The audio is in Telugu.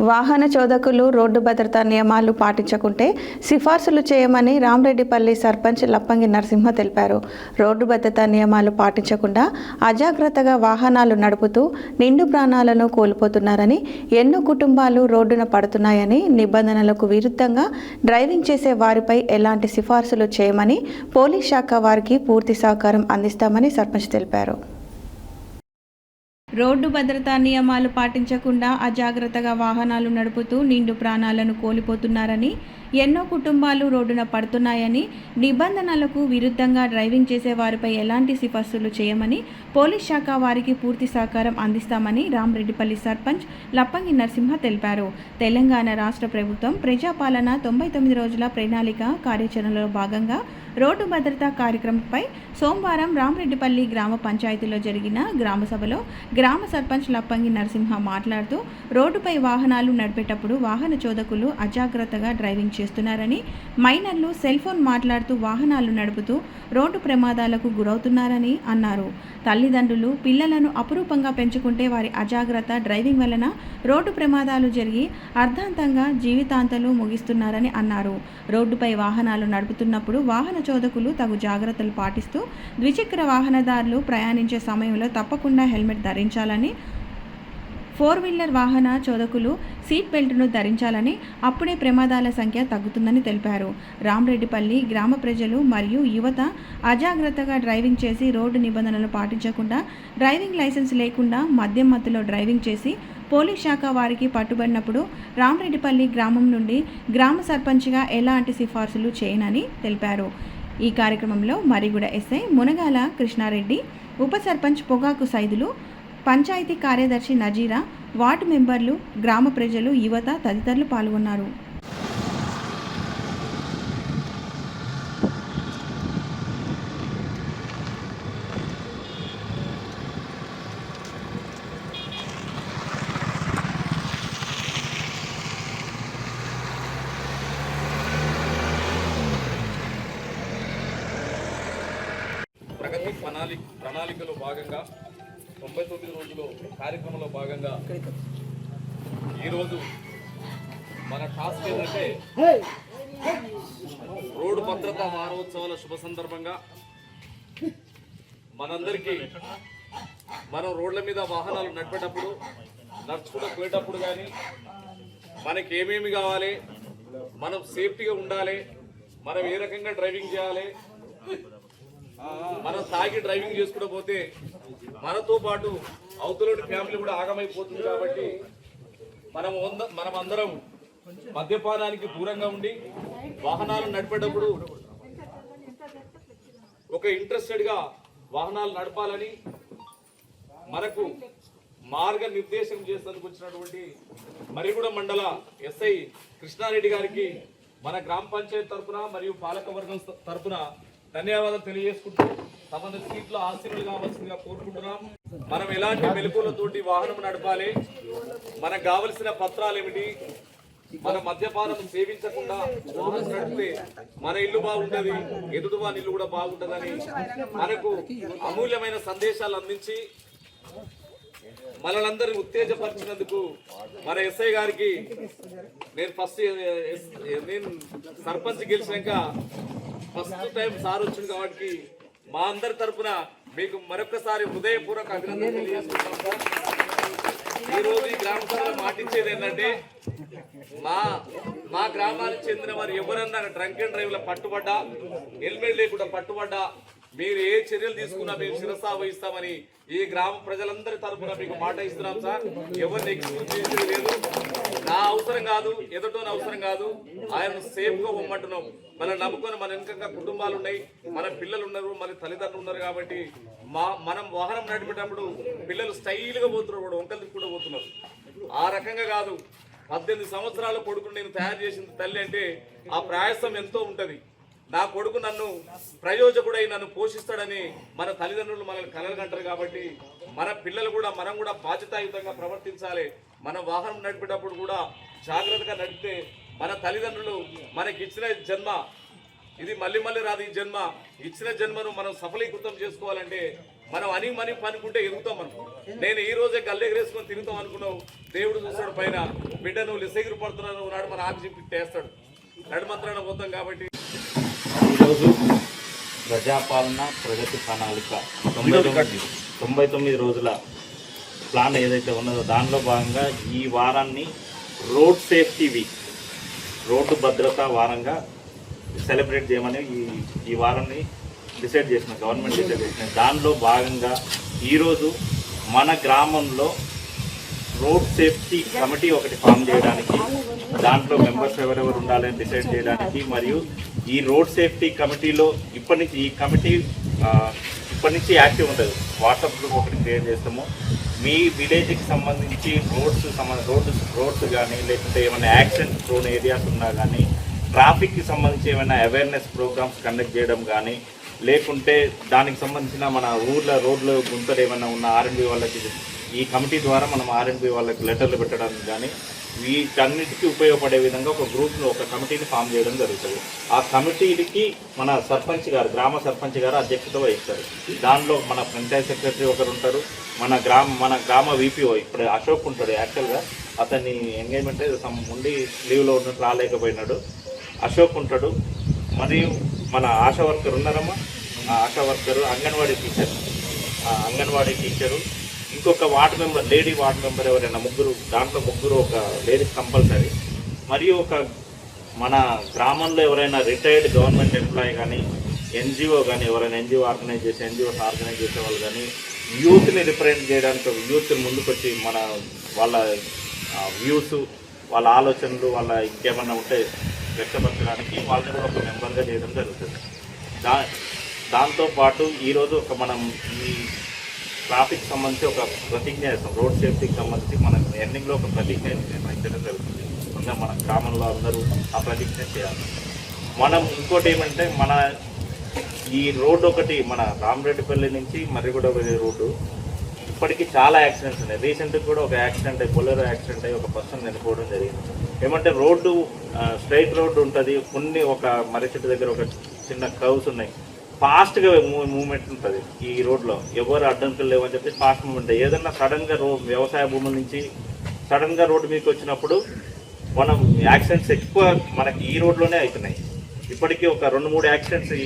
వాహన చోదకులు రోడ్డు భద్రతా నియమాలు పాటించకుంటే సిఫార్సులు చేయమని రామరెడ్డిపల్లి సర్పంచ్ లప్పంగి నరసింహ తెలిపారు. రోడ్డు భద్రతా నియమాలు పాటించకుండా అజాగ్రత్తగా వాహనాలు నడుపుతూ నిండు ప్రాణాలను కోల్పోతున్నారని, ఎన్నో కుటుంబాలు రోడ్డున పడుతున్నాయని, నిబంధనలకు విరుద్ధంగా డ్రైవింగ్ చేసే వారిపై ఎలాంటి సిఫార్సులు చేయమని పోలీస్ శాఖ వారికి పూర్తి సహకారం అందిస్తామని సర్పంచ్ తెలిపారు. రోడ్డు భద్రతా నియమాలు పాటించకుండా అజాగ్రత్తగా వాహనాలు నడుపుతూ నిండు ప్రాణాలను కోల్పోతున్నారని, ఎన్నో కుటుంబాలు రోడ్డున పడుతున్నాయని, నిబంధనలకు విరుద్ధంగా డ్రైవింగ్ చేసే వారిపై ఎలాంటి సిఫార్సులు చేయమని పోలీస్ శాఖ వారికి పూర్తి సహకారం అందిస్తామని రామరెడ్డిపల్లి సర్పంచ్ లప్పంగి నరసింహ తెలిపారు. తెలంగాణ రాష్ట్ర ప్రభుత్వం ప్రజాపాలన 99 రోజుల ప్రణాళిక కార్యాచరణలో భాగంగా రోడ్డు భద్రతా కార్యక్రమంపై సోమవారం రామరెడ్డిపల్లి గ్రామ పంచాయతీలో జరిగిన గ్రామ సభలో గ్రామ సర్పంచ్ లప్పంగి నరసింహ మాట్లాడుతూ, రోడ్డుపై వాహనాలు నడిపేటప్పుడు వాహన చోదకులు అజాగ్రత్తగా డ్రైవింగ్ చేస్తున్నారని, మైనర్లు సెల్ ఫోన్ మాట్లాడుతూ వాహనాలు నడుపుతూ రోడ్డు ప్రమాదాలకు గురవుతున్నారని అన్నారు. తల్లిదండ్రులు పిల్లలను అపురూపంగా పెంచుకుంటే వారి అజాగ్రత్త డ్రైవింగ్ వలన రోడ్డు ప్రమాదాలు జరిగి అర్ధాంతంగా జీవితాంతాలు ముగిస్తున్నారని అన్నారు. రోడ్డుపై వాహనాలు నడుపుతున్నప్పుడు వాహన చోదకులు తగు జాగ్రత్తలు పాటిస్తూ ద్విచక్ర వాహనదారులు ప్రయాణించే సమయంలో తప్పకుండా హెల్మెట్ ధరించాలని, 4 వీలర్ వాహన చోదకులు సీట్ బెల్ట్ను ధరించాలని, అప్పుడే ప్రమాదాల సంఖ్య తగ్గుతుందని తెలిపారు. రామరెడ్డిపల్లి గ్రామ ప్రజలు మరియు యువత అజాగ్రత్తగా డ్రైవింగ్ చేసి రోడ్డు నిబంధనలు పాటించకుండా, డ్రైవింగ్ లైసెన్స్ లేకుండా మద్యం మత్తులో డ్రైవింగ్ చేసి పోలీస్ శాఖ వారికి పట్టుబడినప్పుడు రామరెడ్డిపల్లి గ్రామం నుండి గ్రామ సర్పంచ్గా ఎలాంటి సిఫార్సులు చేయనని తెలిపారు. ఈ కార్యక్రమంలో మరిగూడ ఎస్ఐ మునగాల కృష్ణారెడ్డి, ఉప సర్పంచ్ పొగాకు సైదులు, పంచాయతీ కార్యదర్శి నజీరా, వార్డు మెంబర్లు, గ్రామ ప్రజలు, యువత తదితరులు పాల్గొన్నారు. ప్రగతి ప్రణాళికలో భాగంగా 99 రోజుల కార్యక్రమంలో భాగంగా ఈరోజు మన టాస్క్ ఏంటంటే రోడ్డు భద్రతా వారోత్సవాల శుభ సందర్భంగా మనందరికీ మనం రోడ్ల మీద వాహనాలు నడిపేటప్పుడు, నడుచుకుంటూ పోయేటప్పుడు కానీ మనకి ఏమేమి కావాలి, మనం సేఫ్టీగా ఉండాలి, మనం ఏ రకంగా డ్రైవింగ్ చేయాలి, మనం తాగి డ్రైవింగ్ చేసుకుంటూ పోతే మనతో పాటు అవతలోని ఫ్యామిలీ కూడా ఆగమైపోతుంది. కాబట్టి మనం అందరం మద్యపానానికి దూరంగా ఉండి వాహనాలు నడిపేటప్పుడు ఒక ఇంట్రెస్టెడ్గా వాహనాలు నడపాలని మనకు మార్గ నిర్దేశం చేసేందుకు వచ్చినటువంటి మరిగూడ మండల ఎస్ఐ కృష్ణారెడ్డి గారికి మన గ్రామ పంచాయతీ తరఫున మరియు పాలకవర్గం తరఫున ధన్యవాదాలు తెలియజేసుకుంటూ సంబంధిత సీట్లో ఆశీర్వాదాలు కావాల్సిందిగా కోరుకుంటున్నాం. మనం ఎలాంటి మెలకువలతోటి వాహనం నడపాలి, మనకు కావలసిన పత్రాలు ఏమిటి, మన మద్యపానం సేవించకుండా వాహనం నడిపితే మన ఇల్లు బాగుంటుంది, ఎదుటి వారి ఇల్లు కూడా బాగుంటుందని మనకు అమూల్యమైన సందేశాలు అందించి మనలందరినీ ఉత్తేజపరిచినందుకు మన ఎస్ఐ గారికి నేను సర్పంచ్ గెలిచినాక ఫస్ట్ టైం సార్ వచ్చింది కాబట్టి మా అందరి తరఫున మీకు మరొకసారి హృదయపూర్వక అభినందనలు తెలియజేస్తున్నాం సార్. ఈరోజు ఈ గ్రామ సభలో మాటించేది ఏంటంటే మా గ్రామానికి చెందిన వారు ఎవరన్నా డ్రంక్ అండ్ డ్రైవ్ లో పట్టుబడ్డా, హెల్మెట్ లేకుండా పట్టుబడ్డా మీరు ఏ చర్యలు తీసుకున్నా మేము శిరసా వహిస్తామని ఈ గ్రామ ప్రజలందరి తరఫున మీకు మాట ఇస్తున్నాం సార్. ఎవరిని ఎక్స్క్యూజ్ చేసేది లేదు. నా అవసరం కాదు, ఎదుటోని అవసరం కాదు, ఆయన సేఫ్ గా పొమ్మంటున్నాం. మనం నమ్ముకొని మన వెనుక కుటుంబాలు ఉన్నాయి, మన పిల్లలు ఉన్నారు, మన తల్లిదండ్రులు ఉన్నారు. కాబట్టి మనం వాహనం నడిపేటప్పుడు పిల్లలు స్టైల్ గా పోతున్నారు, వంకలు కూడా పోతున్నారు. ఆ రకంగా కాదు. 18 సంవత్సరాల కొడుకును నేను తయారు చేసిన తల్లి అంటే ఆ ప్రయాసం ఎంతో ఉంటది. నా కొడుకు నన్ను ప్రయోజకుడై నన్ను పోషిస్తాడని మన తల్లిదండ్రులు మనల్ని కలలుగంటారు. కాబట్టి మన పిల్లలు కూడా మనం కూడా బాధ్యతాయుతంగా ప్రవర్తించాలి. మన వాహనం నడిపేటప్పుడు కూడా జాగ్రత్తగా నడిపితే మన తల్లిదండ్రులు మనకి ఇచ్చిన జన్మ ఇది మళ్ళీ రాదు. ఈ జన్మ ఇచ్చిన జన్మను మనం సఫలీకృతం చేసుకోవాలంటే మనం అని మని పనుకుంటే ఎదుగుతాం మనం. నేను ఈ రోజే గల్లెగరేసుకొని తిరుగుతాం అనుకున్నావు, దేవుడు చూస్తాడు పైన, బిడ్డ నువ్వు లిసెగిరి పడుతున్నావు నాడు మన ఆకు చెప్పిట్టేస్తాడు, నడుమంత్రాన పోతాం. కాబట్టి ఈరోజు ప్రజాపాలన ప్రగతి ప్రణాళిక 99 రోజుల ప్లాన్ ఏదైతే ఉన్నదో దానిలో భాగంగా ఈ వారాన్ని రోడ్ సేఫ్టీ వీక్, రోడ్డు భద్రతా వారంగా సెలబ్రేట్ చేయమని ఈ వారాన్ని డిసైడ్ చేసిన గవర్నమెంట్ డిసైడ్ చేసిన దానిలో భాగంగా ఈరోజు మన గ్రామంలో రోడ్ సేఫ్టీ కమిటీ ఒకటి ఫామ్ చేయడానికి, దాంట్లో మెంబర్స్ ఎవరెవరు ఉండాలని డిసైడ్ చేయడానికి, మరియు ఈ రోడ్ సేఫ్టీ కమిటీలో ఇప్పటి నుంచి యాక్టివ్ ఉంటుంది. వాట్సాప్ గ్రూప్ ఒకటి క్రియేట్ చేస్తాము. మీ విలేజ్కి సంబంధించి రోడ్స్ కానీ, లేకుంటే ఏమైనా యాక్సిడెంట్ ప్రోన్ ఏరియాస్ ఉన్నా కానీ, ట్రాఫిక్కి సంబంధించి ఏమైనా అవేర్నెస్ ప్రోగ్రామ్స్ కండక్ట్ చేయడం కానీ, లేకుంటే దానికి సంబంధించిన మన రోడ్ల గుంతలు ఏమైనా ఉన్న ఆర్ఎండ్బి వాళ్ళకి ఈ కమిటీ ద్వారా మనం ఆర్ఎండ్బి వాళ్ళకి లెటర్లు పెట్టడానికి కానీ, వీటన్నిటికీ ఉపయోగపడే విధంగా ఒక కమిటీని ఫామ్ చేయడం జరుగుతుంది. ఆ కమిటీకి మన సర్పంచ్ గారు, గ్రామ సర్పంచ్ గారు అధ్యక్షత వహిస్తారు. దానిలో మన పంచాయత్ సెక్రటరీ ఒకరు ఉంటారు, మన గ్రామ వీపీఓ ఇప్పుడు అశోక్ ఉంటాడు. యాక్చువల్గా అతన్ని ఎంగేజ్మెంట్ ఉండి లీవ్లో ఉన్నట్టు రాలేకపోయినాడు, అశోక్ ఉంటాడు. మరియు మన ఆశా వర్కర్ ఉన్నారమ్మా, ఆ ఆశా వర్కరు, అంగన్వాడీ టీచరు, ఇంకొక ward member, lady ward member ఎవరైనా ముగ్గురు ఒక లేడీస్ కంపల్సరీ. మరియు మన గ్రామంలో ఎవరైనా రిటైర్డ్ గవర్నమెంట్ ఎంప్లాయీ కానీ, ఎన్జిఓ కానీ, ఎవరైనా ఎన్జిఓస్ ఆర్గనైజ్ చేసే వాళ్ళు కానీ, యూత్ని రిప్రజెంట్ చేయడానికి యూత్ ముందుకొచ్చి వాళ్ళ వ్యూస్, వాళ్ళ ఆలోచనలు, వాళ్ళ ఇంకేమన్నా ఉంటే వ్యక్తపరచడానికి వాళ్ళని కూడా ఒక మెంబర్గా చేయడం జరుగుతుంది. దాంతోపాటు ఈరోజు మనం ఈ ట్రాఫిక్ సంబంధించి ఒక ప్రతిజ్ఞ చేస్తాం. రోడ్ సేఫ్టీకి సంబంధించి మనం ఎండింగ్లో ఒక ప్రతిజ్ఞ నిర్వహించడం జరుగుతుంది. మన గ్రామంలో అందరూ ఆ ప్రతిజ్ఞ చేయాలి. మనం ఇంకోటి ఏమంటే, ఈ రోడ్డు ఒకటి మన రామరెడ్డిపల్లి నుంచి మర్రిగూడ వెళ్ళే రోడ్డు ఇప్పటికీ చాలా యాక్సిడెంట్స్ ఉన్నాయి. రీసెంట్గా కూడా ఒక యాక్సిడెంట్ అయ్యి, బొలెరో యాక్సిడెంట్ అయ్యి ఒక పర్సన్ చనిపోవడం జరిగింది. ఏమంటే రోడ్డు స్ట్రైట్ రోడ్డు ఉంటుంది, ఒక మర్రి చెట్టు దగ్గర ఒక చిన్న కర్వ్స్ ఉన్నాయి, ఫాస్ట్గా మూవ్మెంట్ ఉంటుంది. ఈ రోడ్లో ఎవరు అడ్డంకులు లేవని చెప్పి ఫాస్ట్ మూవ్మెంట్. ఏదన్నా సడన్గా వ్యవసాయ భూముల నుంచి సడన్గా రోడ్డు మీకు వచ్చినప్పుడు యాక్సిడెంట్స్ ఎక్కువ మనకి ఈ రోడ్లోనే అవుతున్నాయి. ఇప్పటికీ ఒక 2-3 యాక్సిడెంట్స్ ఈ